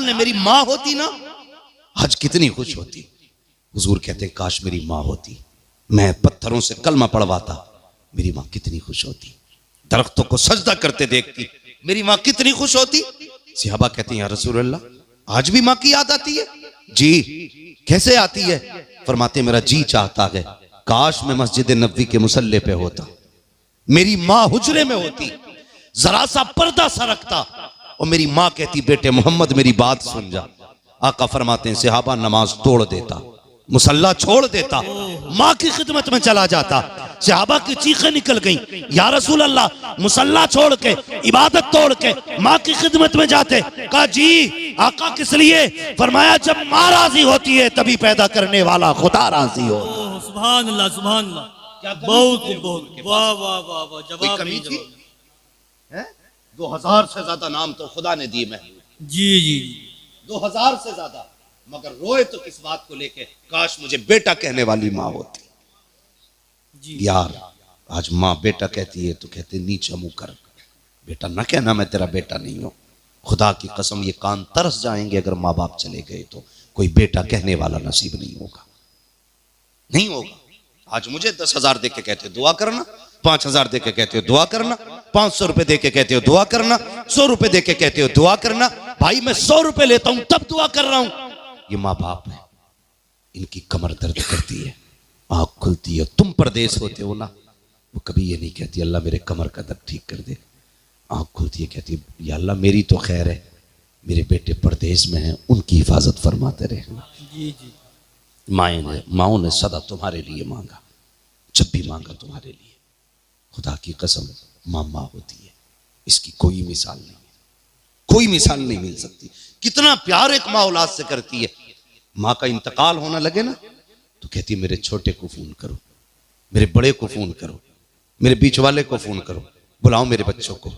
ने मेरी माँ होती ना, आज कितनी खुश होती। हुजूर कहते काश मेरी माँ होती, मैं पत्थरों से कलमा पढ़वाता, मेरी माँ कितनी खुश होती। दरख्तों को सजदा करते देखती, मेरी माँ कितनी खुश होती। सहाबा कहते हैं या रसूल अल्लाह आज भी माँ की याद आती है? जी। कैसे आती है? फरमाते मेरा जी चाहता है काश मैं मस्जिद नबवी के मुसल्ले पे होता, मेरी माँ हुजरे में होती, जरा सा पर्दा सरकता और मेरी माँ कहती बेटे मोहम्मद मेरी बात सुन जा। आका फरमाते हैं सहाबा नमाज तोड़ देता, मुसल्ला छोड़ देता, माँ की खिदमत में चला जाता। सहाबा की चीखें निकल गई या रसूल अल्लाह मुसल्ला छोड़ के इबादत तोड़ के माँ की खिदमत में जाते। कहा जी आका किस लिए? फरमाया जब माँ राजी होती है तभी पैदा करने वाला खुदा राजी हो। सुभान अल्लाह सुभान अल्लाह। बहुत बहुत वाह वाह वाह वाह। जवाब कमी थी? 2000 से ज्यादा नाम तो खुदा ने दिए। मैं जी जी 2000 से ज्यादा, मगर रोए तो किस बात को लेके काश मुझे बेटा कहने वाली माँ होती। यार आज माँ बेटा कहती है तो कहते नीचे मुंह कर, बेटा ना कहना मैं तेरा बेटा नहीं हूं। खुदा की कसम ये कान तरस जाएंगे अगर माँ बाप चले गए तो कोई बेटा कहने वाला नसीब नहीं होगा, नहीं होगा। आज मुझे 10,000 दे के कहते हो दुआ करना, 5,000 दे के कहते हो दुआ करना, 500 रुपए दे के कहते हो दुआ करना, 100 रुपए दे के कहते हो दुआ करना। भाई मैं 100 रुपए लेता हूं तब दुआ कर रहा हूं। ये माँ बाप है, इनकी कमर दर्द करती है, आंख खुलती है। तुम परदेश होते हो ना, वो कभी ये नहीं कहती अल्लाह मेरे कमर का दर्द ठीक कर दे। आंख खुलती है कहती या अल्लाह मेरी तो खैर है, मेरे बेटे परदेश में हैं उनकी हिफाजत फरमाते रहे। जी जी माओ ने सदा तुम्हारे लिए मांगा, जब भी मांगा तुम्हारे लिए। खुदा की कसम माँ माँ होती है, इसकी कोई मिसाल नहीं है, कोई मिसाल नहीं मिल सकती। कितना प्यार एक माँ औलाद से करती है। माँ का इंतकाल होना लगे ना तो कहती मेरे छोटे को फोन करो, मेरे बड़े को फोन करो, मेरे बीच वाले को फोन करो, बुलाओ मेरे बच्चों को,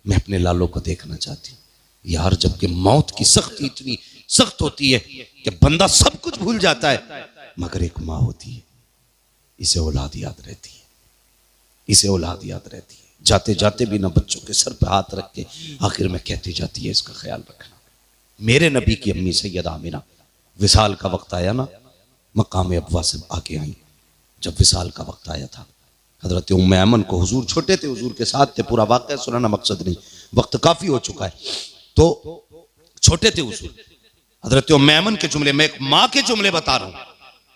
मैं अपने लालों को देखना चाहती हूँ। यार जबकि मौत की सख्ती इतनी सख्त होती है कि बंदा सब कुछ भूल जाता है, मगर एक माँ होती है, इसे औलाद याद रहती है, इसे औलाद याद रहती है। जाते जाते भी ना बच्चों के सर पे हाथ रख के आखिर में कहती जाती है इसका ख्याल रखना। मेरे नबी की अम्मी सैयदा आमिना विसाल का वक्त आया ना, मकाम अबवा से आके आई। जब विसाल का वक्त आया था, हजरत उम्मे ऐमन को, हुजूर छोटे थे, हुजूर के साथ थे, पूरा वाक़या सुनाना मकसद नहीं, वक्त काफी हो चुका है, तो छोटे थे हुजूर। हजरत उम्मे ऐमन के जुमले, मैं एक माँ के जुमले बता रहा हूँ।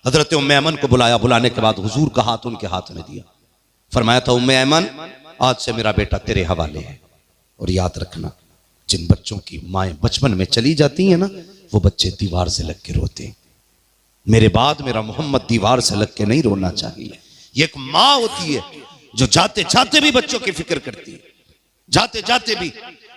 हजरत उम्मे ऐमन को बुलाया, बुलाने के बाद हुजूर का हाथ उनके हाथ में दिया, फरमाया था उम्मे ऐमन आज से मेरा बेटा तेरे हवाले है, और याद रखना जिन बच्चों की माएँ बचपन में चली जाती हैं ना, वो बच्चे दीवार से लग के रोते हैं। मेरे बाद मेरा मोहम्मद दीवार से लग के नहीं रोना चाहिए। ये एक माँ होती है जो जाते जाते भी बच्चों की फिक्र करती है, जाते जाते भी।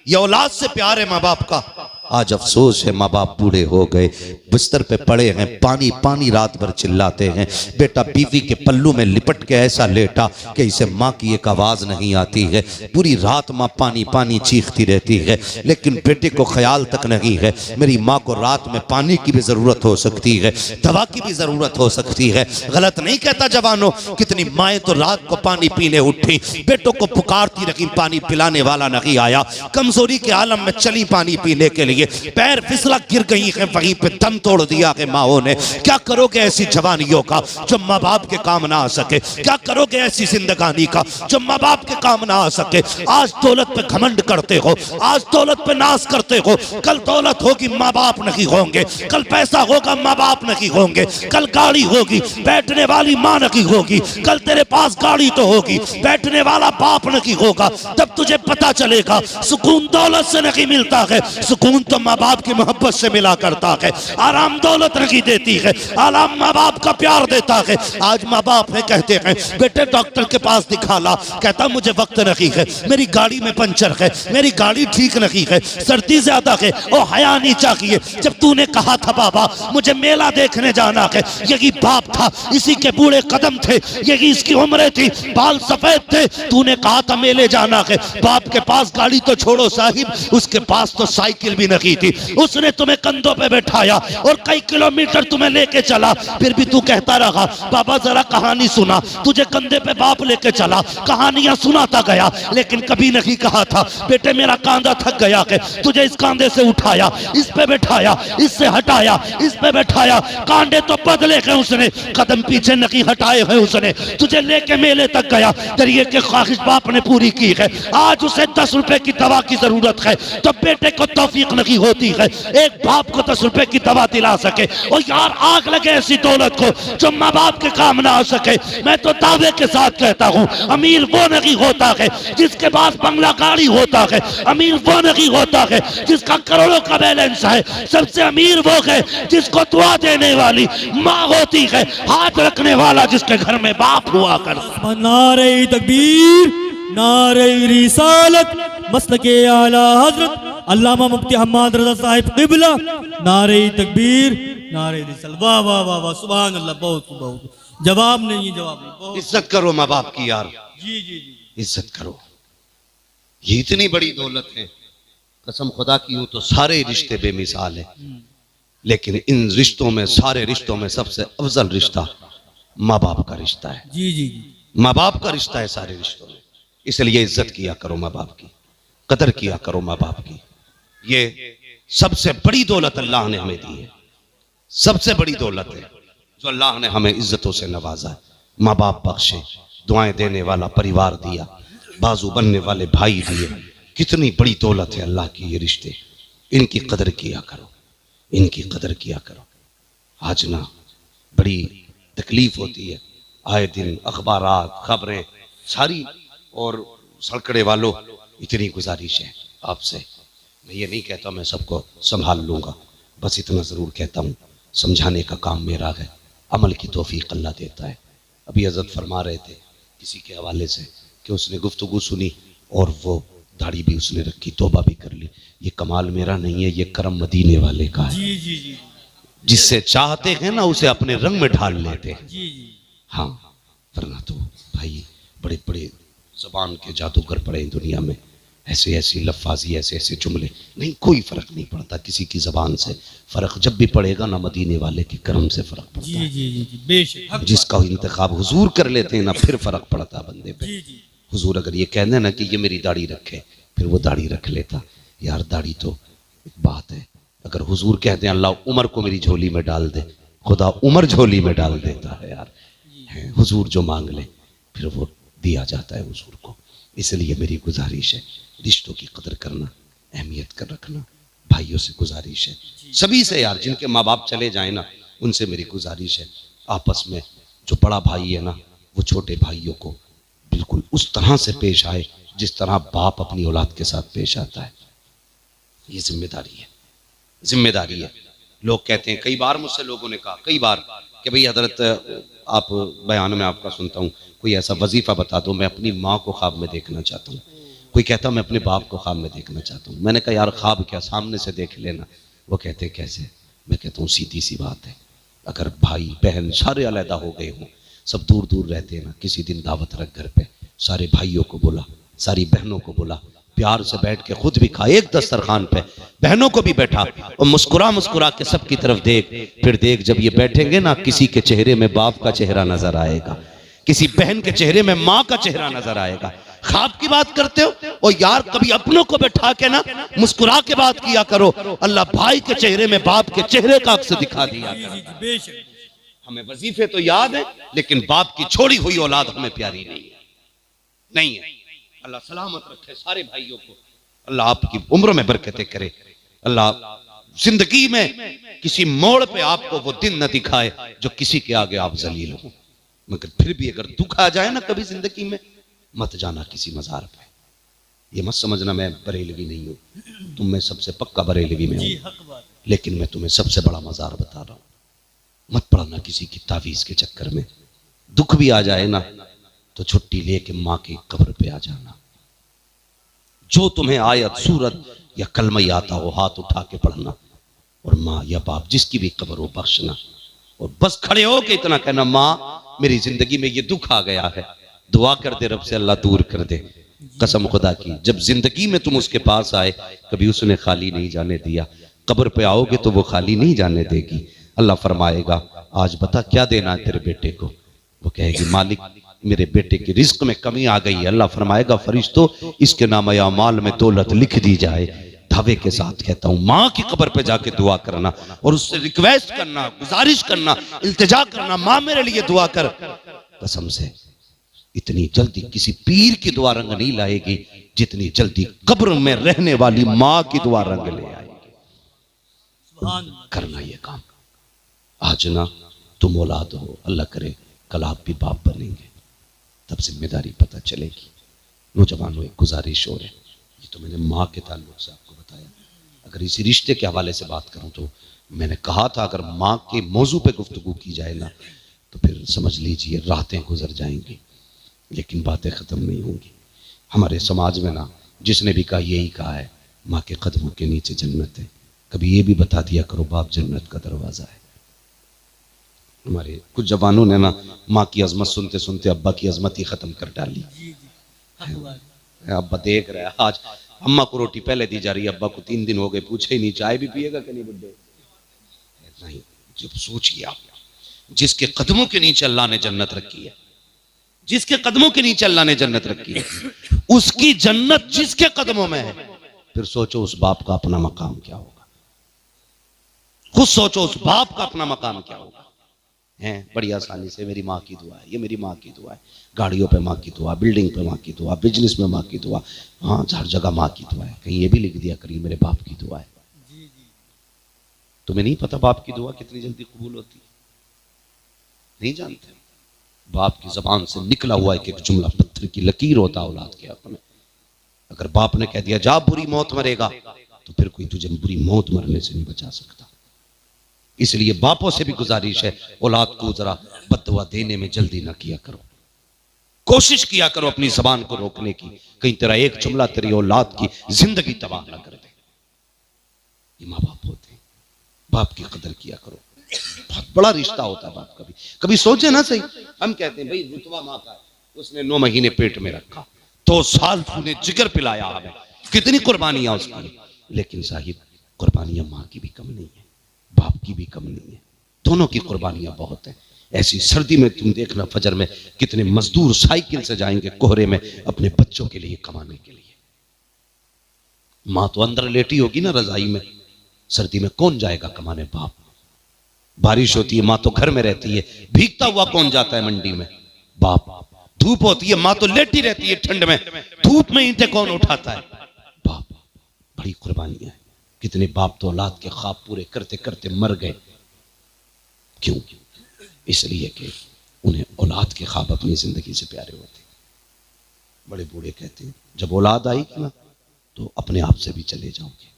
ये औलाद से प्यार है माँ बाप का। आज अफसोस है माँ बाप बूढ़े हो गए, बिस्तर पे पड़े हैं, पानी पानी रात भर चिल्लाते हैं। बेटा बीवी के पल्लू में लिपट के ऐसा लेटा कि इसे माँ की एक आवाज नहीं आती है, पूरी रात माँ पानी पानी चीखती रहती है, लेकिन बेटे को ख्याल तक नहीं है मेरी माँ को रात में पानी की भी जरूरत हो सकती है, दवा की भी जरूरत हो सकती है। गलत नहीं कहता जवानों, कितनी माएँ तो रात को पानी पीने उठी, बेटों को पुकारती रही, पानी पिलाने वाला नहीं आया, कमजोरी के आलम में चली पानी पीने के लिए, पैर फिसला गिर गई है, वहीं पे दम तोड़ दिया है माओ ने। क्या करोगे ऐसी जवानियों का जो माँ बाप के काम ना आ सके? क्या करोगे ऐसी जिंदगानी का जो माँ बाप के काम ना आ सके? आज दौलत पे घमंड करते हो, आज दौलत पे नाज करते हो, कल दौलत होगी माँ बाप नहीं होंगे, कल पैसा होगा माँ बाप नहीं होंगे, कल गाड़ी होगी बैठने वाली माँ नहीं होगी, कल तेरे पास गाड़ी तो होगी बैठने वाला बाप नहीं होगा। तब तुझे पता चलेगा सुकून दौलत से नहीं मिलता है, सुकून तो माँ बाप की मोहब्बत से मिला करता है। आराम दौलत नहीं देती है, आराम माँ बाप का प्यार देता है। आज माँ बाप है कहते हैं बेटे डॉक्टर के पास दिखा ला, कहता मुझे वक्त नहीं है, मेरी गाड़ी में पंचर है, मेरी गाड़ी ठीक नहीं है, सर्दी ज्यादा है, ओ हया नहीं चाहिए। जब तूने कहा था बाबा मुझे मेला देखने जाना है, यही बाप था, इसी के बूढ़े कदम थे, यही इसकी उम्र थी, बाल सफेद थे, तूने कहा था मेले जाना है। बाप के पास गाड़ी तो छोड़ो साहिब, उसके पास तो साइकिल भी नहीं थी, उसने तुम्हें कंधों पे बैठाया और कई किलोमीटर तुम्हें लेके चला, फिर भी तू कहता रहा बाबा जरा कहानी सुना। तुझे कंधे पे बाप लेके चला, कहानियां सुनाता गया, लेकिन कभी नहीं कहा था बेटे मेरा कांधा थक गया है, तुझे इस कांधे से उठाया, इस पे बैठाया, इससे हटाया, इस पे बैठाया, कांधे तो बदले हैं उसने, कदम पीछे नहीं हटाए हैं उसने, तुझे लेके मेले तक गया, तेरी एक ख्वाहिश बाप ने पूरी की है। आज उसे 10 रुपए की दवा की जरूरत है तो बेटे को तौफीक नहीं होती है एक बाप को 10 रुपए की दवा दिला सके। और यार आग लगे ऐसी दौलत को जो माँ बाप के काम ना आ सके। मैं तो दावे के साथ कहता हूँ अमीर वो नहीं होता है जिसके पास बंगला गाड़ी होता है, अमीर वो नहीं होता है जिसका करोड़ों का बैलेंस है, सबसे अमीर वो है जिसको दुआ देने वाली माँ होती है, हाथ रखने वाला जिसके घर में बाप हुआ करता। नारे तकबीर, नारे रिसालत, मसलके आला हजरत अल्लामा मुफ्ती हम्माद रजा साहिब क़िबला, नारे तकबीर, नारे रिसालत। वाह वाह वाह वाह, सुभान अल्लाह। बहुत बहुत जवाब नहीं है, जवाब नहीं। बहुत इज्जत करो माँ बाप की यार, जी जी जी, इज्जत करो, ये इतनी बड़ी दौलत है, कसम खुदा की हूं तो सारे रिश्ते बेमिसाल है, लेकिन इन रिश्तों में, सारे रिश्तों में सबसे अफजल रिश्ता माँ बाप का रिश्ता है। जी जी जी, माँ बाप का रिश्ता है सारे रिश्तों में, इसलिए इज्जत किया करो माँ बाप की, कदर किया करो माँ बाप की। ये सबसे बड़ी दौलत अल्लाह ने हमें दी है, सबसे बड़ी दौलत है जो अल्लाह ने हमें इज्जतों से नवाजा है। माँ बाप बख्शे, दुआएं देने वाला परिवार दिया, बाजू बनने वाले भाई दिए, कितनी बड़ी दौलत है अल्लाह की ये रिश्ते, इनकी कदर किया करो, इनकी कदर किया करो। आज ना बड़ी तकलीफ होती है, आए दिन अखबारात, खबरें सारी, और सड़कड़े वालों इतनी गुजारिश है आपसे, मैं ये नहीं कहता मैं सबको संभाल लूँगा, बस इतना ज़रूर कहता हूँ समझाने का काम मेरा है, अमल की तौफीक अल्लाह देता है। अभी हज़रत फरमा रहे थे किसी के हवाले से कि उसने गुफ्तगू सुनी और वो दाढ़ी भी उसने रखी, तौबा भी कर ली। ये कमाल मेरा नहीं है, ये करम मदीने वाले का है। जी जी जी, जिससे चाहते हैं ना उसे अपने रंग में ढाल लेते हैं। जी जी, हाँ, वरना तो भाई बड़े बड़े ज़बान के जादूगर पड़े हैं दुनिया में, ऐसे ऐसी लफ्ज़ी, ऐसे ऐसे जुमले, नहीं कोई फ़र्क नहीं पड़ता किसी की ज़बान से। फ़र्क जब भी पड़ेगा ना मदीने वाले के करम से फ़र्क पड़ता जी है। जी जी जी, बेशक जिसका इंतखाब हुजूर कर लेते हैं ना, फिर फ़र्क पड़ता बंदे पे। जी जी, हुजूर अगर ये कहने ना कि ये मेरी दाढ़ी रखे, फिर वो दाढ़ी रख लेता। यार दाढ़ी तो एक बात है, अगर हुजूर कहते हैं अल्लाह उमर को मेरी झोली में डाल दे, खुदा उमर झोली में डाल देता है यार। है, हुजूर जो मांग ले फिर वो दिया जाता है हुजूर को। इसलिए मेरी गुजारिश है रिश्तों की कदर करना, अहमियत कर रखना, भाइयों से गुजारिश है, सभी से यार, जिनके माँ बाप चले जाए ना उनसे मेरी गुजारिश है, आपस में जो बड़ा भाई है ना वो छोटे भाइयों को बिल्कुल उस तरह से पेश आए जिस तरह बाप अपनी औलाद के साथ पेश आता है। ये जिम्मेदारी है, जिम्मेदारी है। लोग कहते हैं, कई बार मुझसे लोगों ने कहा, कई बार कि भाई हजरत आप बयान में आपका सुनता हूँ, कोई ऐसा वजीफा बता दो, मैं अपनी माँ को ख्वाब में देखना चाहता हूँ। कोई कहता मैं अपने बाप को ख्वाब में देखना चाहता हूँ। मैंने कहा यार ख्वाब क्या, सामने से देख लेना। वो कहते कैसे? मैं कहता हूँ सीधी सी बात है, अगर भाई बहन सारे अलहदा हो गए हों, सब दूर दूर रहते हैं ना, किसी दिन दावत रख घर पे, सारे भाइयों को बुला, सारी बहनों को बुला, प्यार से बैठ के खुद भी खा, एक दस्तरखान पे बहनों को भी बैठा और मुस्कुरा मुस्कुरा के सबकी तरफ देख। फिर देख जब ये बैठेंगे ना, किसी के चेहरे में बाप का चेहरा नजर आएगा, किसी बहन के चेहरे में माँ का चेहरा नजर आएगा। ख्वाब की बात करते हो, और यार कभी अपनों को बैठा के ना मुस्कुरा के बात किया करो। अल्लाह भाई के चेहरे में बाप के चेहरे का अक्स दिखा दिया। बेशक हमें वजीफे तो याद है, लेकिन बाप की छोड़ी हुई औलाद हमें प्यारी नहीं है, नहीं है। अल्लाह सलामत रखे सारे भाइयों को, अल्लाह आपकी उम्र में बरकतें करे, अल्लाह जिंदगी में किसी मोड़ पे आपको वो दिन न दिखाए जो किसी के आगे आप जलील हो। मगर फिर भी अगर दुख आ जाए ना कभी जिंदगी में, मत जाना किसी मजार पे। ये मत समझना मैं बरेलवी नहीं हूँ, तुम में सबसे पक्का बरेलवी में हूँ, लेकिन मैं तुम्हें सबसे बड़ा मजार बता रहा हूँ। मत पड़ना किसी की तावीज के चक्कर में। दुख भी आ जाए ना तो छुट्टी लेके माँ की कब्र पे आ जाना। जो तुम्हें आयत सूरत या कलमा आता हो हाथ उठा के पढ़ना, और माँ या बाप जिसकी भी कब्र हो बख्शना, और बस खड़े हो के इतना कहना, माँ मेरी जिंदगी में ये दुख आ गया है, दुआ कर दे रब से अल्लाह दूर कर दे। कसम खुदा की, जब जिंदगी में तुम उसके पास आए कभी उसने खाली नहीं जाने दिया, कब्र पे आओगे तो वो खाली नहीं जाने देगी। अल्लाह फरमाएगा आज बता क्या देना है तेरे बेटे को। वो कहेगी मालिक मेरे बेटे की रिस्क में कमी आ गई है। अल्लाह फरमाएगा फरिश्तों इसके नाम अमाल में दौलत लिख दी जाए। दावे के साथ कहता हूं माँ की कब्र पे जाके दुआ करना और उससे रिक्वेस्ट करना, गुजारिश करना, इल्तिजा करना, माँ मेरे लिए दुआ कर। कसम से इतनी जल्दी किसी पीर की दुआ रंग नहीं लाएगी जितनी जल्दी कब्र में रहने वाली माँ की दुआ रंग ले आएगी। करना ये काम। आज ना तुम औलाद हो, अल्लाह करे कल आप भी बाप बनेंगे, तब जिम्मेदारी पता चलेगी। नौजवानों एक गुजारिश हो रही, ये तो मैंने माँ के ताल्लुक से आपको बताया। अगर इसी रिश्ते के हवाले से बात करूं तो मैंने कहा था अगर माँ के मौजू पे गुफ्तगू की जाए ना तो फिर समझ लीजिए रातें गुजर जाएंगी लेकिन बातें ख़त्म नहीं होंगी। हमारे समाज में ना जिसने भी कहा यही कहा है माँ के कदमों के नीचे जन्नत है। कभी ये भी बता दिया करो बाप जन्नत का दरवाज़ा है। हमारे कुछ जवानों ने ना माँ की अजमत सुनते सुनते अब्बा की अजमत ही ख़त्म कर डाली। अब्बा देख रहा है आज अम्मा को रोटी पहले दी जा रही है, अब्बा को 3 दिन हो गए पूछे ही नहीं चाय भी पिएगा कि नहीं बुड्ढे। नहीं, जब सोचिए आप जिसके कदमों के नीचे अल्लाह ने जन्नत रखी है, जिसके कदमों के नीचे अल्लाह ने जन्नत रखी है, उसकी जन्नत जिसके कदमों में है, फिर सोचो उस बाप का अपना मकाम क्या होगा। खुद सोचो उस बाप का अपना मकाम क्या होगा। हैं बड़ी आसानी से मेरी माँ की दुआ है, ये मेरी माँ की दुआ है, गाड़ियों पे माँ की दुआ, बिल्डिंग पे माँ की दुआ, बिजनेस में माँ की दुआ, हाँ हर जगह माँ की दुआ है। कहीं ये भी लिख दिया करिए मेरे बाप की दुआ है। तुम्हें नहीं पता बाप की दुआ कितनी जल्दी कबूल होती है, नहीं जानते। बाप की जबान से निकला हुआ एक जुमला पत्थर की लकीर होता औलाद के हक में। अगर बाप ने कह दिया जा बुरी मौत मरेगा तो फिर कोई तुझे बुरी मौत मरने से नहीं बचा सकता। इसलिए बापों से भी गुजारिश है औलाद को जरा बद्दुआ देने में जल्दी ना किया करो, कोशिश किया करो अपनी जबान को रोकने की, कहीं तेरा एक जुमला तेरी औलाद की जिंदगी तबाह ना कर दे। ये माँ बाप होते हैं, बाप की कदर किया करो। बहुत बड़ा रिश्ता होता है बाप का भी। कभी सोचे ना सही, हम कहते हैं भाई रुतबा माँ का है, उसने 9 महीने पेट में रखा, 2 साल तूने जिगर पिलाया हमें, कितनी कुर्बानियां उसकी। लेकिन साहिब कुर्बानियां माँ की भी कम नहीं है, बाप की भी कम नहीं है, दोनों की कुर्बानियां बहुत हैं। ऐसी सर्दी में तुम देखना फजर में कितने मजदूर साइकिल से जाएंगे कोहरे में अपने बच्चों के लिए कमाने के लिए। माँ तो अंदर लेटी होगी ना रजाई में, सर्दी में कौन जाएगा कमाने, बाप। बारिश होती है माँ तो घर में रहती है, भीगता हुआ कौन जाता है मंडी में, बाप। धूप होती है माँ तो लेटी रहती है ठंड में, धूप में ईंटें कौन उठाता है, बाप। बड़ी कुर्बानियां हैं। कितने बाप तो औलाद के ख्वाब पूरे करते करते मर गए। क्यों? इसलिए कि उन्हें औलाद के ख्वाब अपनी जिंदगी से प्यारे होते। बड़े बूढ़े कहते हैं जब औलाद आई ना तो अपने आप से भी चले जाओगे।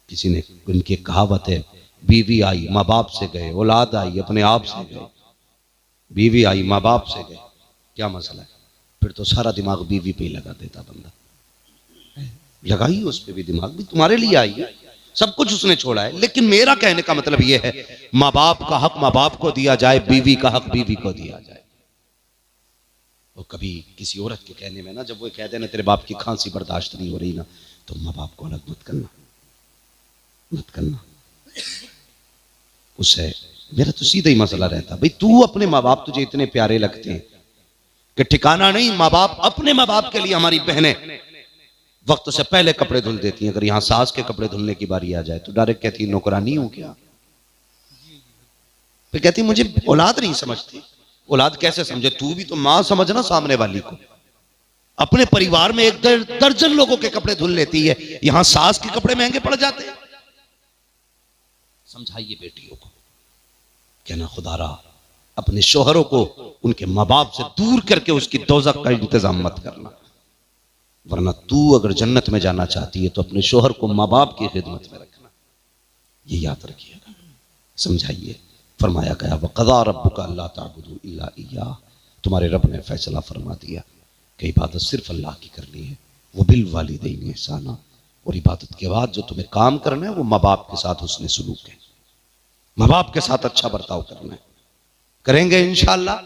किसी ने उनकी कहावत है बीवी आई माँ बाप से गए, औलाद आई अपने आप से गए। बीवी आई माँ बाप से गए, क्या मसला है? फिर तो सारा दिमाग बीवी पे ही लगा देता बंदा। लगाइए उस पर भी दिमाग, भी तुम्हारे लिए आई है, सब कुछ उसने छोड़ा है। लेकिन मेरा कहने का मतलब यह है माँ बाप का हक माँ बाप को दिया जाए, बीवी का हक बीवी को दिया जाए। और कभी किसी औरत के कहने में ना जब वो कह देना तेरे बाप की खांसी बर्दाश्त नहीं हो रही ना, तो माँ बाप को अलग मत करना, मत करना। उससे मेरा तो सीधा ही मसला रहता भाई तू अपने माँ बाप तुझे इतने प्यारे लगते हैं कि ठिकाना नहीं। माँ बाप अपने माँ बाप के लिए हमारी बहनें वक्त से पहले कपड़े धुल देती हैं। अगर यहाँ सास के कपड़े धुलने की बारी आ जाए तो डायरेक्ट कहती है नौकरानी हूं क्या। फिर कहती मुझे औलाद नहीं समझती। औलाद कैसे समझे? तू भी तो मां समझना सामने वाली को। अपने परिवार में एक दर्जन लोगों के कपड़े धुल लेती है, यहां सास के कपड़े महंगे पड़ जाते हैं। समझाइए बेटियों को, कहना खुदारा अपने शोहरों को उनके माँ बाप से दूर करके उसकी दोज़ख का इंतजाम मत करना, वरना तू अगर जन्नत में जाना चाहती है तो अपने शोहर को माँ बाप की खिदमत में रखना। ये याद रखिएगा, समझाइए। फरमाया गया वक़ज़ा रब्बुका अल्ला ताबुदू इल्ला इय्याह, तुम्हारे रब ने फैसला फरमा दिया कि इबादत सिर्फ अल्लाह की करनी है। वो बिल वालिदैन ihसाना, और इबादत के बाद जो तुम्हें काम करना है वो माँ बाप के साथ हुस्न सलूक है, माँ बाप के साथ अच्छा बर्ताव करना है। करेंगे इंशाअल्लाह।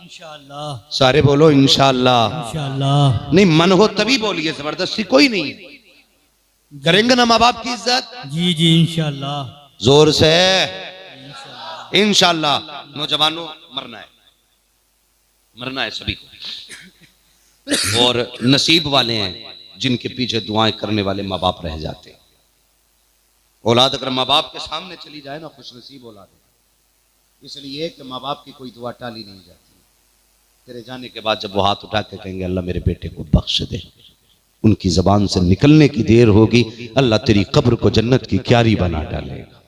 इंशाअल्लाह, सारे बोलो इंशाअल्लाह। इंशाअल्लाह। नहीं मन हो तभी बोलिए, जबरदस्ती कोई नहीं है। करेंगे ना माँ बाप की इज्जत? जी जी इंशाअल्लाह। जोर से इंशाअल्लाह। नौजवानों मरना है, मरना है सभी को। और नसीब वाले हैं जिनके पीछे दुआएं करने वाले माँ बाप रह जाते हैं। औलाद अगर माँ बाप के सामने चली जाए ना, खुश नसीब औलाद है। इसलिए कि माँ बाप की कोई दुआ टाली नहीं जाती। तेरे जाने के बाद जब वो हाथ उठा के कहेंगे अल्लाह मेरे बेटे को बख्श दे, उनकी जबान से निकलने की देर होगी, अल्लाह तेरी कब्र को जन्नत की क्यारी बना डालेगा।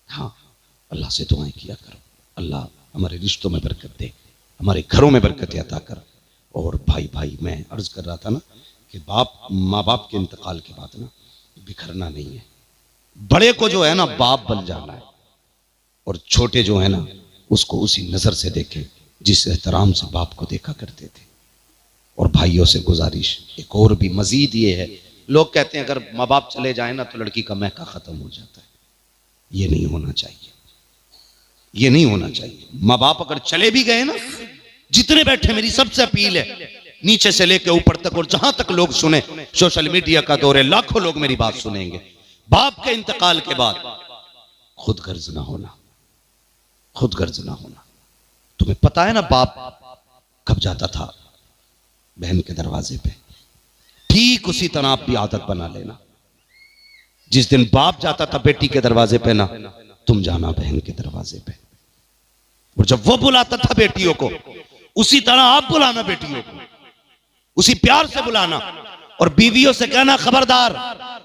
हाँ, अल्लाह से दुआएं किया करो, अल्लाह हमारे रिश्तों में बरकत दे, हमारे घरों में बरकत अता कर। और भाई मैं अर्ज कर रहा था ना कि माँ बाप के इंतकाल के बाद ना बिखरना नहीं है। बड़े को जो है ना बाप बन जाना है, और छोटे जो है ना उसको उसी नजर से देखें जिस एहतराम से बाप को देखा करते थे। और भाइयों से गुजारिश एक और भी मजीद ये है, लोग कहते हैं अगर माँ बाप चले जाए ना तो लड़की का महका खत्म हो जाता है। ये नहीं होना चाहिए, ये नहीं होना चाहिए। माँ बाप अगर चले भी गए ना, जितने बैठे मेरी सबसे अपील है, नीचे से लेके ऊपर तक और जहां तक लोग सुने, सोशल मीडिया का दौर है, लाखों लोग मेरी बात सुनेंगे। बाप के इंतकाल के बाद खुद गर्ज ना होना, खुद गर्ज ना होना। तुम्हें पता है ना बाप कब जाता था बहन के दरवाजे पे, ठीक उसी तरह आप भी आदत बना लेना। जिस दिन बाप जाता था बेटी के दरवाजे पे ना, तुम जाना बहन के दरवाजे पे। और जब वो बुलाता था बेटियों को, उसी तरह आप बुलाना बेटियों को, उसी प्यार से बुलाना। और बीवियों से कहना खबरदार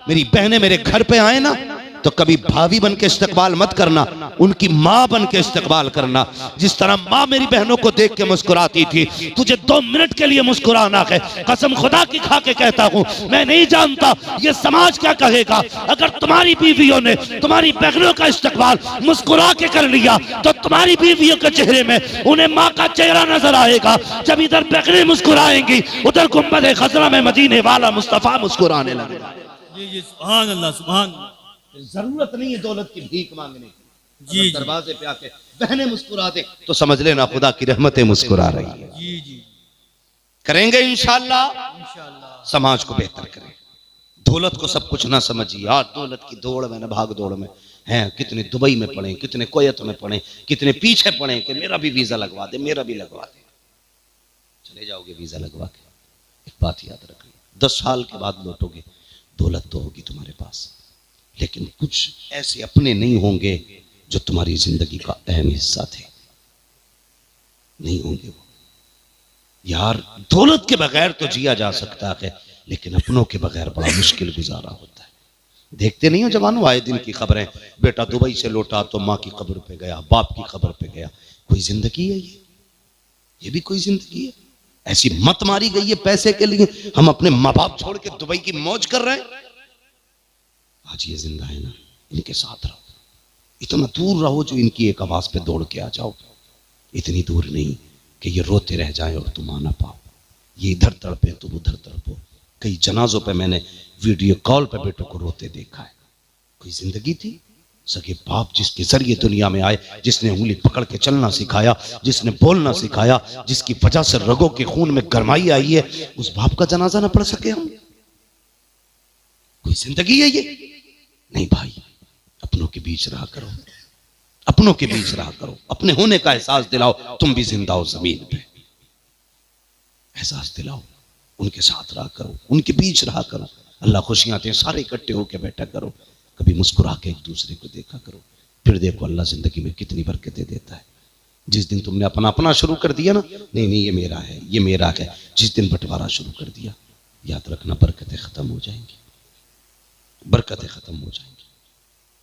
मेरी बहनें मेरे घर पे आए ना तो कभी भाभी बन के इस्तकबाल मत करना, उनकी माँ बन के इस्तकबाल करना। जिस तरह माँ मेरी बहनों को देख के मुस्कुराती थी, तुझे 2 मिनट के लिए मुस्कुराना है। कसम खुदा की खा के कहता हूँ, मैं नहीं जानता ये समाज क्या कहेगा। अगर तुम्हारी बीवियों ने तुम्हारी बहनों का इस्तकबाल मुस्कुरा के कर लिया तो तुम्हारी बीवियों के चेहरे में उन्हें माँ का चेहरा नजर आएगा। जब इधर बहनें मुस्कुराएंगी, उधर गुम्बद खजरा में मदीने वाला मुस्तफा मुस्कुराने लगेगा। जी जी सुभान अल्लाह, सुभान। जरूरत नहीं है दौलत की भीख मांगने की। जी दरवाजे पे आके बहनें मुस्कुरा दे तो समझ लेना खुदा की रहमतें मुस्कुरा रही है। जी जी करेंगे इंशाअल्लाह, इंशाअल्लाह। समाज को बेहतर करें। दौलत को सब कुछ ना समझिए यार, दौलत की दौड़ में ना भाग दौड़ में हैं। कितने दुबई में पढ़े, कितने कुवैत में पढ़े, कितने पीछे पढ़े कि मेरा भी वीजा लगवा दे, मेरा भी लगवा दे। चले जाओगे वीजा लगवा के, एक बात याद रखिए, 10 साल के बाद लौटोगे, दौलत तो होगी तुम्हारे पास, लेकिन कुछ ऐसे अपने नहीं होंगे जो तुम्हारी जिंदगी का अहम हिस्सा थे, नहीं होंगे वो। यार दौलत के बगैर तो जिया जा सकता है, लेकिन अपनों के बगैर बड़ा मुश्किल गुजारा होता है। देखते नहीं हो जवानों, आए दिन की खबरें, बेटा दुबई से लौटा तो माँ की कब्र पे गया, बाप की कब्र पे गया। कोई जिंदगी है ये भी कोई जिंदगी है? ऐसी मत मारी गई है पैसे के लिए, हम अपने माँ बाप छोड़ के दुबई की मौज कर रहे हैं। आज ये जिंदा है ना, इनके साथ रहो, इतना दूर रहो जो इनकी एक आवाज पे दौड़ के आ जाओ। इतनी दूर नहीं कि ये रोते रह जाए और तुम आ ना पाओ। ये इधर तड़पे तुम उधर तड़पो। कई जनाजों पे मैंने वीडियो कॉल पे बेटों को रोते देखा है। कोई जिंदगी थी? सगे बाप जिसके जरिए दुनिया में आए, जिसने उंगली पकड़ के चलना सिखाया, जिसने बोलना सिखाया, जिसकी वजह से रगों के खून में गरमाई आई है, उस बाप का जनाजा ना पढ़ सके हम? कोई जिंदगी है ये? नहीं भाई, अपनों के बीच रहा करो, अपनों के बीच रहा करो, अपने होने का एहसास दिलाओ। तुम भी जिंदा हो जमीन पे, एहसास दिलाओ, उनके साथ रहा करो, उनके बीच रहा करो। अल्लाह खुशियां दे, सारे इकट्ठे होकर बैठा करो, कभी मुस्कुरा के एक दूसरे को देखा करो। फिर देखो अल्लाह जिंदगी में कितनी बरकतें देता है। जिस दिन तुमने अपना अपना शुरू कर दिया ना, नहीं नहीं ये मेरा है, ये मेरा है, जिस दिन बंटवारा शुरू कर दिया, याद रखना बरकतें खत्म हो जाएंगी, बरकतें खत्म हो जाएंगी।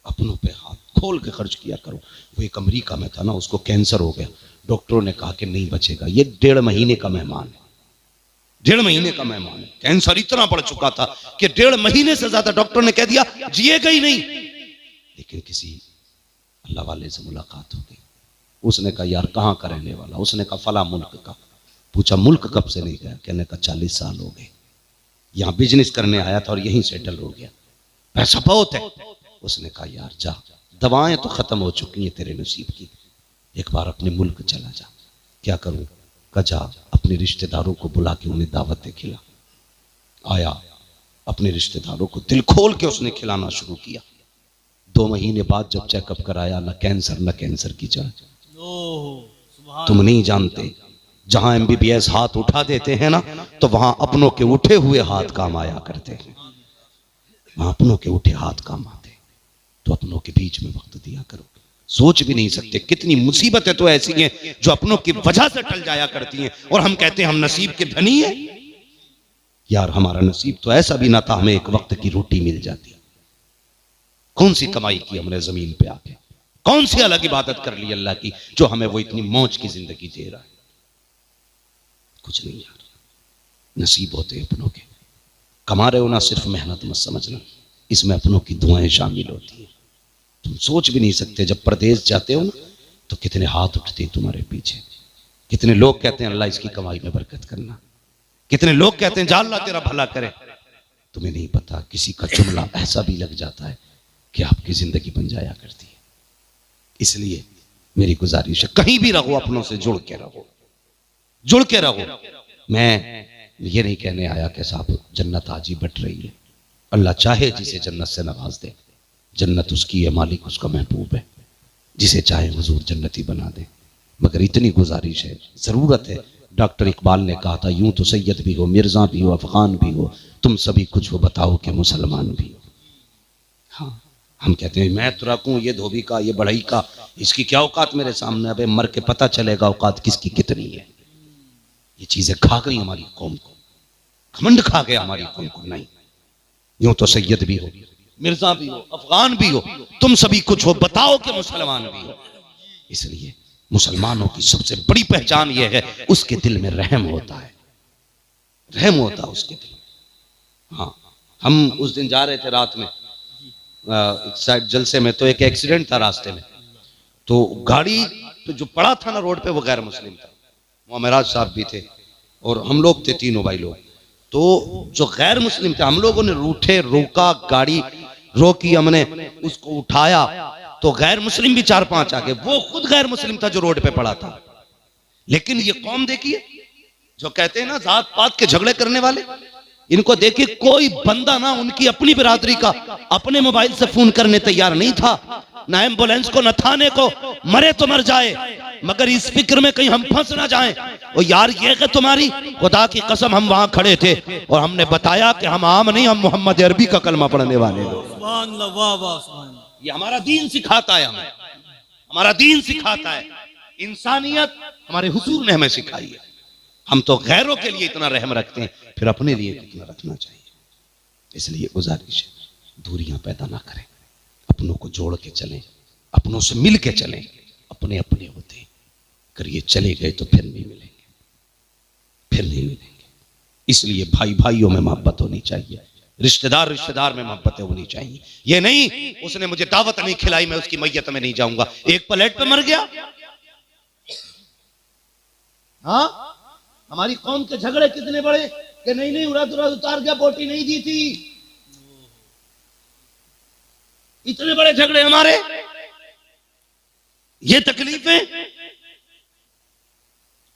अपनों पे हाथ खोल के खर्च किया करो। वो एक अमेरिका में था ना, उसको कैंसर हो गया, डॉक्टरों ने कहा कि नहीं बचेगा। ये 1.5 महीने का मेहमान है, 1.5 महीने का मेहमान है। कैंसर इतना बढ़ चुका था कि 1.5 महीने से ज्यादा डॉक्टर ने कह दिया जिएगा ही नहीं। लेकिन किसी अल्लाह वाले से मुलाकात हो गई, उसने कहा यार कहाँ का रहने वाला? उसने कहा फला मुल्क का। पूछा मुल्क कब से नहीं गया? कहने का 40 साल हो गए, यहाँ बिजनेस करने आया था और यहीं सेटल हो गया, पैसा बहुत है। उसने कहा यार जा, दवाएं तो खत्म हो चुकी हैं तेरे नसीब की, एक बार अपने मुल्क चला जा, क्या करूं? कजा अपने रिश्तेदारों को बुला के उन्हें दावतें खिला। आया, अपने रिश्तेदारों को दिल खोल के उसने खिलाना शुरू किया। 2 महीने बाद जब चेकअप कराया, न कैंसर की जड़। तुम नहीं जानते, जहां MBBS हाथ उठा देते हैं ना, तो वहां अपनों के उठे हुए हाथ काम आया करते हैं। वहां अपनों के उठे हाथ काम आते। तो अपनों के बीच में वक्त दिया करो। सोच भी नहीं सकते कितनी मुसीबतें तो ऐसी हैं जो अपनों की वजह से टल जाया करती हैं, और हम कहते हैं हम नसीब के धनी हैं। यार हमारा नसीब तो ऐसा भी ना था, हमें एक वक्त की रोटी मिल जाती। कौन सी कमाई की हमने जमीन पे आके, कौन सी अलग इबादत कर ली अल्लाह की, जो हमें वो इतनी मौज की जिंदगी दे रहा है? कुछ नहीं यार, नसीब होते अपनों के। कमा रहे हो ना, सिर्फ मेहनत मत समझना, इसमें अपनों की दुआएं शामिल होती हैं। तुम सोच भी नहीं सकते, जब परदेश जाते हो ना, तो कितने हाथ उठते हैं तुम्हारे पीछे। कितने लोग कहते हैं अल्लाह इसकी कमाई में बरकत करना। कितने लोग कहते हैं जा अल्लाह तेरा भला करे। तुम्हें नहीं पता किसी का जुमला ऐसा भी लग जाता है कि आपकी जिंदगी बन जाया करती है। इसलिए मेरी गुजारिश है, कहीं भी रहो अपनों से जुड़ के रहो, जुड़ के रहो। मैं ये नहीं कहने आया कि साहब जन्नत आज ही बट रही है। अल्लाह चाहे जिसे जन्नत से नवाज दे, जन्नत उसकी है, मालिक उसका महबूब है। जिसे चाहे हुजूर जन्नती बना दे। मगर इतनी गुजारिश है, जरूरत है। डॉक्टर इकबाल ने कहा था, यूं तो सैयद भी हो, मिर्जा भी हो, अफगान भी हो, तुम सभी कुछ हो बताओ कि मुसलमान भी हो। हाँ, हम कहते हैं मैं तो रखूं ये धोबी का, ये बढ़ई का, इसकी क्या औकात मेरे सामने। अबे मर के पता चलेगा औकात किसकी कितनी है। ये चीजें खा गई हमारी कौम को, घमंड खा गया हमारी कौम को। नहीं, यूं तो सैयद भी हो, मिर्जा भी हो, अफगान भी हो, तुम सभी कुछ हो बताओ कि मुसलमान भी हो। इसलिए मुसलमानों की सबसे बड़ी पहचान यह है, उसके दिल में रहम होता है, रहम होता है उसके दिल में। हाँ, हम उस दिन जा रहे थे रात में एक साइड जलसे में, तो एक एक्सीडेंट था रास्ते में। तो गाड़ी तो जो पड़ा था ना रोड पे, वो गैर मुस्लिम था। मोमेराज साहब भी थे और हम लोग थे, तीनों भाई लोग। तो जो गैर मुस्लिम थे, हम लोगों ने रूठे, रोका, गाड़ी रोकी, हमने उसको उठाया, तो गैर मुस्लिम भी 4-5 आ गए। वो खुद गैर मुस्लिम था जो रोड पे पड़ा था। लेकिन ये कौम देखिए, जो कहते हैं ना जात पात के झगड़े करने वाले, इनको देखिए, कोई बंदा ना उनकी अपनी बिरादरी का अपने मोबाइल से फोन करने तैयार नहीं था, ना एम्बुलेंस को, न थाने को। मरे तो मर जाए, मगर इस फिक्र में कहीं हम फंस ना जाएं। और यार ये कि तुम्हारी खुदा की कसम, हम वहां खड़े थे और हमने बताया कि हम आम नहीं, हम मोहम्मद अरबी का कलमा पढ़ने वाले लोग। ये हमारा दीन सिखाता है, हमें हमारा दीन सिखाता है। इंसानियत हमारे हुजूर ने हमें सिखाई है। हम तो गैरों के लिए इतना रहम रखते हैं, फिर अपने लिए कितना रखना चाहिए। इसलिए गुजारिश है, दूरियां पैदा ना करें, अपनों को जोड़ के चलें, अपनों से मिल के चलें। अपने अपने होते हैं, अगर ये चले गए तो फिर नहीं मिलेंगे, फिर नहीं मिलेंगे। इसलिए भाई भाइयों में मोहब्बत होनी चाहिए, रिश्तेदार रिश्तेदार में मोहब्बतें होनी चाहिए। ये नहीं उसने मुझे दावत नहीं खिलाई, मैं उसकी मैयत में नहीं जाऊंगा। एक प्लेट पे मर गया। हाँ, हमारी कौम के झगड़े कितने बड़े कि नहीं उड़द उतार गया, बोटी नहीं दी थी। इतने बड़े झगड़े हमारे, ये तकलीफें।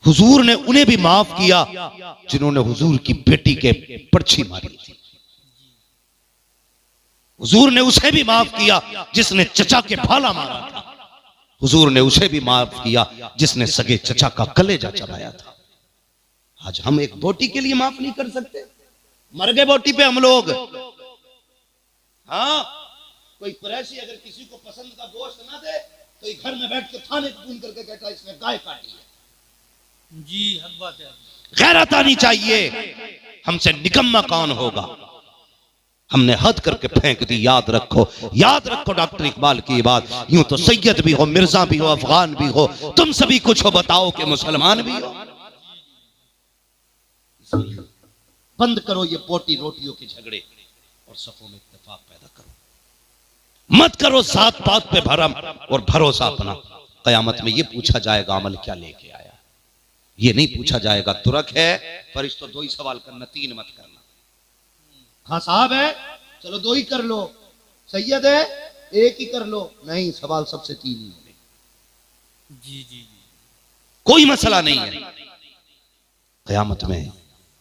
हुजूर ने उन्हें भी माफ किया जिन्होंने हुजूर की बेटी के पर्ची मारी थी। हुजूर ने उसे भी माफ किया जिसने चचा के भाला मारा था। हुजूर ने उसे भी माफ किया जिसने सगे चचा का कलेजा चबाया था। आज हम एक बोटी के लिए माफ नहीं कर सकते? मर गए बोटी पे हम लोग। हाँ, कोई कुरैशी अगर किसी को पसंद का गोश्त ना दे तो घर में बैठ के थाने को फोन करके कहता है इसने गाय काटी है। जी हक बात है। गैरत आनी चाहिए। हमसे निकम्मा कौन होगा? हमने हद करके फेंक दी। याद रखो, याद रखो डॉक्टर इकबाल की बात। यूं तो सैयद भी हो, मिर्जा भी हो, अफगान भी हो, तुम सभी कुछ हो बताओ कि मुसलमान भी हो। बंद करो ये बोटी रोटियों के झगड़े और सफों में इत्तेफाक पैदा करो। मत करो जात पात पे भरम और भरोसा अपना। कयामत में ये पूछा जाएगा अमल क्या लेके आया। ये नहीं पूछा जाएगा तुरक है फरिश्तों 2 ही सवाल करना, 3 मत करना। हाँ साहब है, चलो 2 ही कर लो। सैयद है, 1 ही कर लो। नहीं, सवाल सबसे 3 ही होने। जी जी जी। कोई मसला नहीं है। क़यामत में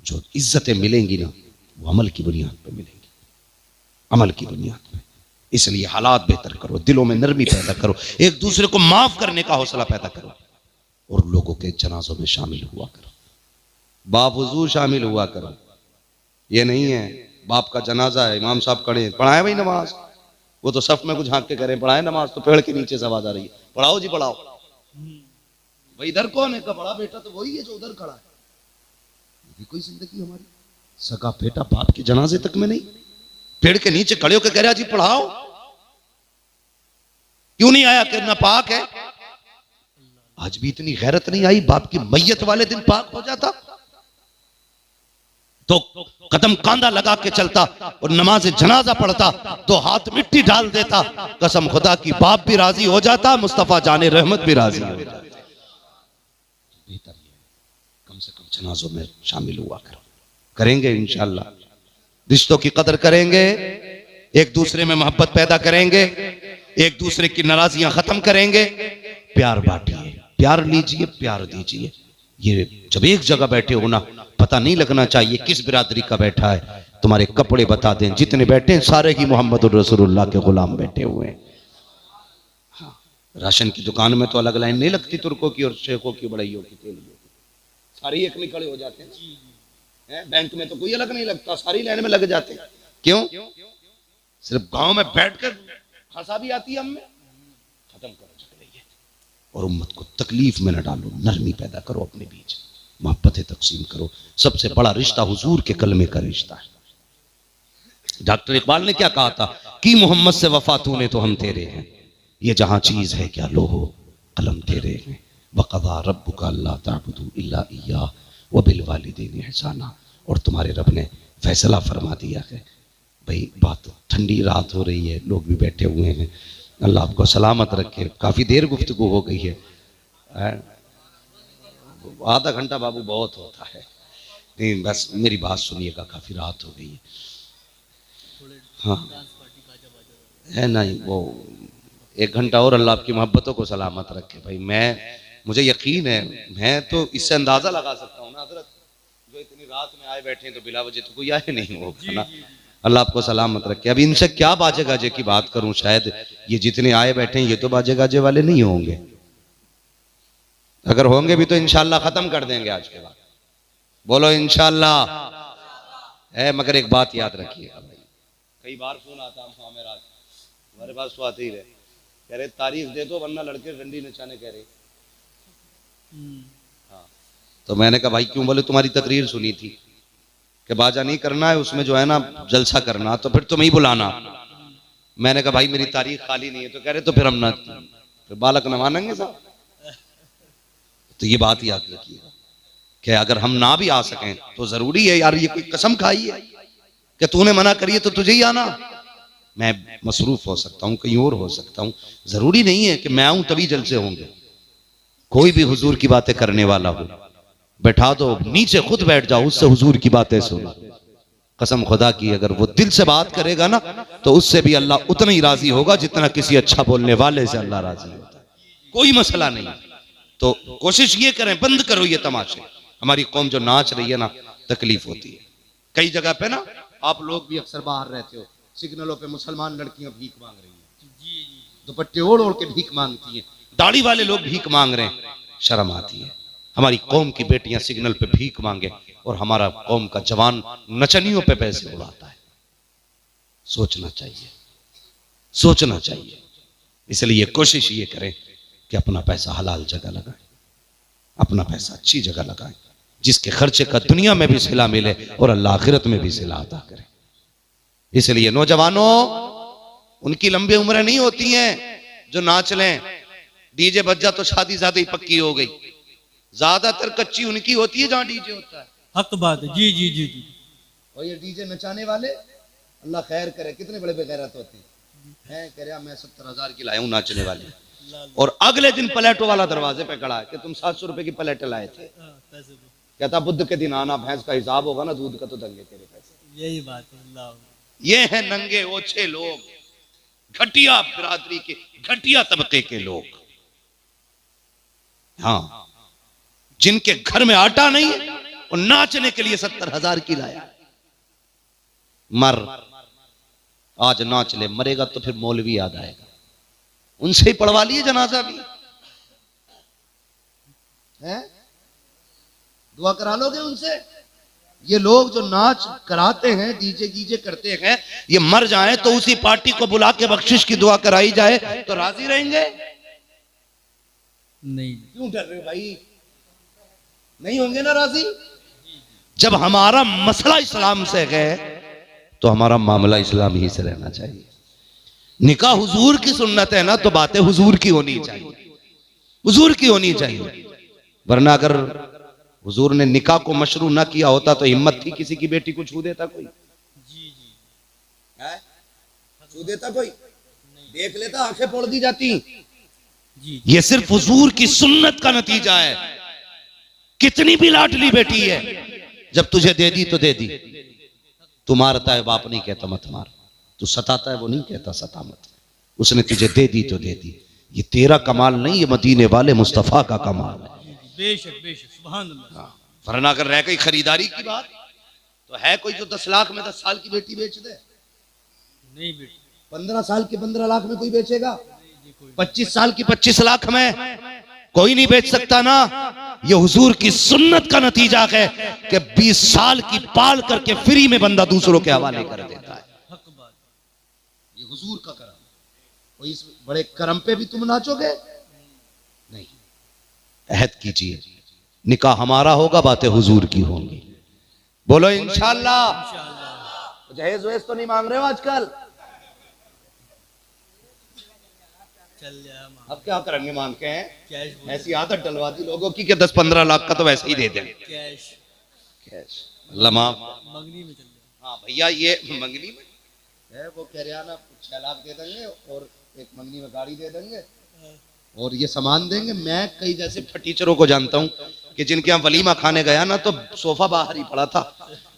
जो इज्जतें मिलेंगी ना, वो अमल की बुनियाद पे मिलेंगी, अमल की बुनियाद पे। इसलिए हालात बेहतर करो, दिलों में नरमी पैदा करो, एक दूसरे को माफ करने का हौसला पैदा करो, और लोगों के जनाजों में शामिल हुआ करो, बावजूद शामिल हुआ करो। ये नहीं है बाप का जनाजा है, इमाम साहब खड़े, पढ़ाए भाई नमाज, वो तो सफ में कुछ झांक के करें, पढ़ाए नमाज, तो पेड़ के नीचे से आवाज आ रही है, पढ़ाओ जी पढ़ाओ। भाई इधर कौन है? का बड़ा बेटा तो वही है जो उधर खड़ा है। ये कोई जिंदगी हमारी? सगा बेटा बाप के जनाजे तक में नहीं, पेड़ के नीचे खड़े होकर कह रहा जी पढ़ाओ। क्यों नहीं आया? कि नापाक है। आज भी इतनी गैरत नहीं आई, बाप की मैयत वाले दिन पाक हो जाता तो कदम कांधा लगा के चलता, और नमाज जनाजा पढ़ता तो हाथ मिट्टी डाल देता। कसम खुदा की बाप भी राजी हो जाता, मुस्तफा जाने रहमत भी राजी हो जाता। बेहतर ये कम से कम जनाजों में शामिल हुआ करो, करेंगे इंशाअल्लाह। रिश्तों की कदर करेंगे, एक दूसरे में मोहब्बत पैदा करेंगे, एक दूसरे की नाराजियां खत्म करेंगे, प्यार बांटिए, प्यार लीजिए, प्यार दीजिए। ये जब एक जगह बैठे हो ना, पता नहीं लगना चाहिए किस बिरादरी का बैठा है। तुम्हारे कपड़े बता दें, जितने बैठे हैं सारे ही मोहम्मद रसूलुल्लाह के गुलाम बैठे हुए हैं। हाँ, राशन की दुकान में तो अलग लाइन नहीं लगती, तुर्कों की और शेखों की, बड़ाइयों की, तेलियों की, सारे एक में खड़े हो जाते हैं। बैंक में तो कोई अलग नहीं लगता, सारी लाइन में लग जाते हैं। क्यों? सिर्फ गांव में बैठकर हंसा भी आती है हमें। खत्म करो झगड़े, और उम्मत को तकलीफ में न डालो, नरमी पैदा करो अपने बीच, मोहब्बतें तकसीम करो। सबसे बड़ा रिश्ता हुजूर के कलमे का रिश्ता है। डॉक्टर इकबाल ने क्या कहा था कि मोहम्मद से वफा तूने तो हम तेरे हैं, ये जहां चीज है क्या लोहो कलम तेरे हैं। वक़ज़ा रब्बुका अल्ला ताबुदू इल्ला इय्याह व बिल वालिदैनि इहसाना। और तुम्हारे रब ने फैसला फरमा दिया है। भाई बात, ठंडी रात हो रही है, लोग भी बैठे हुए हैं, अल्लाह आपको सलामत रखे। काफ़ी देर गुफ्तगू हो गई है, आधा घंटा बाबू बहुत होता है। नहीं बस मेरी बात सुनिएगा, काफ़ी रात हो गई है। हाँ है नहीं, वो 1 घंटा और अल्लाह आपकी मोहब्बतों को सलामत रखे। भाई मुझे यकीन है, मैं तो इससे अंदाज़ा लगा सकता हूँ ना हज़रत, जो इतनी रात में आए बैठे तो बिला वजह तो कोई आए नहीं होगा ना। अल्लाह आपको सलामत रखे। अब इनसे क्या बाजे गाजे की बात करूं, शायद ये जितने आए बैठे हैं ये तो बाजे गाजे वाले नहीं होंगे, अगर होंगे भी तो इंशाअल्लाह खत्म कर देंगे आज के बाद। बोलो इंशाअल्लाह है। मगर एक बात याद रखिएगा भाई, कई बार फोन आता है हमें रात, हमारे पास तो आते ही रहे, कह रहे तारीख दे दो वरना लड़के डंडी नचाने कह रहे। हाँ, तो मैंने कहा भाई क्यों? बोले तुम्हारी तकरीर सुनी थी कि बाजा नहीं करना है, उसमें जो है ना जलसा करना, तो फिर तुम ही बुलाना। मैंने कहा भाई मेरी तारीख खाली नहीं है, तो कह रहे तो फिर हम ना, फिर बालक न मानेंगे साहब। तो ये बात याद रखिएगा कि अगर हम ना भी आ सकें तो जरूरी है यार, ये कोई कसम खाई है कि तूने मना करिए तो तुझे ही आना। मैं मसरूफ हो सकता हूँ, कहीं और हो सकता हूँ, जरूरी नहीं है कि मैं आऊं तभी जलसे होंगे। कोई भी हुजूर की बातें करने वाला हो, बैठा दो नीचे, खुद बैठ जाओ, उससे हुजूर की बातें सुनो। कसम खुदा की अगर वो दिल से बात करेगा ना, तो उससे भी अल्लाह उतना ही राजी होगा जितना किसी अच्छा बोलने वाले से अल्लाह राजी होता है। कोई मसला नहीं। तो कोशिश ये करें, बंद करो ये तमाशे। हमारी कौम जो नाच रही है ना, तकलीफ होती है। कई जगह पे ना, आप लोग भी अक्सर बाहर रहते हो, सिग्नलों पे मुसलमान लड़कियां भीख मांग रही हैं, दुपट्टे ओढ़ ओढ़ के भीख मांगती हैं, दाढ़ी वाले लोग भीख मांग रहे हैं, शर्म आती है। हमारी कौम की बेटियां सिग्नल पे भीख मांगे और हमारा कौम का जवान नचनियों पे पैसे उड़ाता है। सोचना चाहिए, सोचना चाहिए। इसलिए कोशिश ये करें कि अपना पैसा हलाल जगह लगाएं, अपना पैसा अच्छी जगह लगाएं, जिसके खर्चे का दुनिया में भी सिला मिले और अल्लाह आखिरत में भी सिला अता करे। इसलिए नौजवानों, उनकी लंबी उम्रें नहीं होती हैं जो नाच लें, डीजे बज जा तो शादी ज्यादा ही पक्की हो गई। ज्यादातर कच्ची उनकी होती है जहां डीजे होता है। हक बात है। जी जी जी जी। और ये डीजे नचाने वाले अल्लाह खैर करे, कितने बड़े बेगैरत होते हैं। कह रहा मैं 70,000 की लाया हूं नाचने वाले, और अगले दिन प्लेटो वाला दरवाजे पे खड़ा है कि तुम 700 रुपए की प्लेट लाए थे। कहता बुध के दिन आना, भैंस का हिसाब होगा ना, दूध का तो दंगे तेरे पैसे। यही बात है। ये है नंगे ओछे लोग, घटिया बिरादरी के, घटिया तबके के लोग। हाँ, जिनके घर में आटा नहीं है और नाचने के लिए 70,000 की लाया। मर, आज नाच ले, मरेगा तो फिर मौलवी याद आएगा। उनसे ही पढ़वा लिए जनाजा भी है, दुआ करा लोगे उनसे। ये लोग जो नाच कराते हैं, डीजे गीजे करते हैं, ये मर जाएं तो उसी पार्टी को बुला के बख्शिश की दुआ कराई जाए तो राजी रहेंगे? नहीं। क्यों डर रहे भाई? नहीं होंगे ना राजी। जब हमारा मसला इस्लाम से है तो हमारा मामला इस्लाम ही से रहना चाहिए। निकाह हुजूर की सुन्नत है ना, तो बातें हुजूर की होनी चाहिए, हुजूर की होनी चाहिए। वरना अगर हुजूर ने निकाह को मशरू ना किया होता तो हिम्मत थी किसी की बेटी को छू देता कोई? छू देता कोई? देख लेता, आंखें फोड़ दी जाती। ये सिर्फ हुजूर की सुन्नत का नतीजा है। कितनी भी लाडली बेटी है, जब तुझे दे दी तो दे दी। तू मारता है, बाप नहीं कहता मत मार। तू सताता है, वो नहीं कहता सता मत। उसने तुझे दे दी तो दे दी। ये तेरा कमाल नहीं, ये मदीने वाले मुस्तफा का कमाल है। बेशक बेशक, सुभान अल्लाह। वरना अगर रह गई खरीदारी की बात, तो है कोई जो 10 लाख में 10 साल की बेटी बेच दे? नहीं बेटी। 15 साल की 15 लाख में कोई बेचेगा? 25 साल की 25 लाख में कोई नहीं बेच सकता ना। ये हुजूर की सुन्नत का नतीजा है कि 20 साल की पाल करके फ्री में बंदा दूसरों के हवाले कर देता है। ये हुजूर का करम। कोई इस बड़े करम पे भी तुम नाचोगे? नहीं। अहद कीजिए, निकाह हमारा होगा, बातें हुजूर की होंगी। बोलो इंशाअल्लाह। जहेज वहेज तो नहीं मांग रहे हो आजकल? अब क्या करेंगे मांग के? ऐसी आदत डलवा दी लोगों की कि 10-15 लाख का तो वैसे ही दे दें। कैश कैश लम्हा मंगनी में चल। हाँ भैया, ये मंगनी में है, वो कह रहा ना 6 लाख दे देंगे और एक मंगनी में गाड़ी दे देंगे और ये सामान देंगे। मैं कई जैसे टीचरों को जानता हूँ कि जिनके यहाँ वलीमा खाने गया ना, तो सोफा बाहर ही पड़ा था।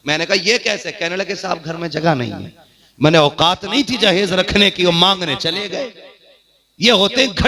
मैंने कहा ये कैसे? कहने लगे साहब घर में जगह नहीं है। मैंने औकात नहीं थी जहेज रखने की, वो मांगने चले गए। ये होते